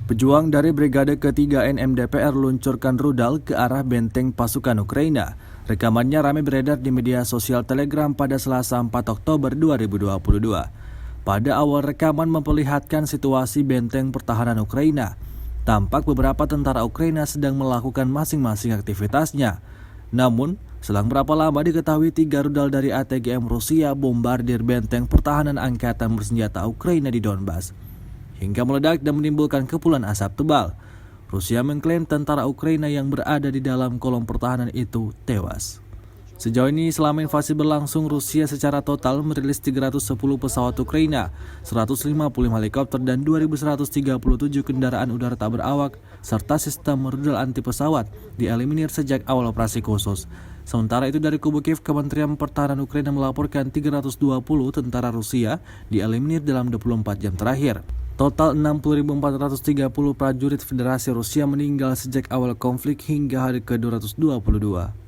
Pejuang dari Brigade Ketiga NMDPR luncurkan rudal ke arah benteng pasukan Ukraina. Rekamannya ramai beredar di media sosial Telegram pada Selasa 4 Oktober 2022. Pada awal rekaman memperlihatkan situasi benteng pertahanan Ukraina. Tampak beberapa tentara Ukraina sedang melakukan masing-masing aktivitasnya. Namun, selang berapa lama diketahui 3 rudal dari ATGM Rusia bombardir benteng pertahanan angkatan bersenjata Ukraina di Donbas, hingga meledak dan menimbulkan kepulan asap tebal. Rusia mengklaim tentara Ukraina yang berada di dalam kolom pertahanan itu tewas. Sejauh ini selama invasi berlangsung, Rusia secara total merilis 310 pesawat Ukraina, 155 helikopter dan 2.137 kendaraan udara tak berawak, serta sistem rudal anti pesawat dieliminir sejak awal operasi khusus. Sementara itu dari kubu Kiev, Kementerian Pertahanan Ukraina melaporkan 320 tentara Rusia dieliminir dalam 24 jam terakhir. Total 60.430 prajurit Federasi Rusia meninggal sejak awal konflik hingga hari ke-222.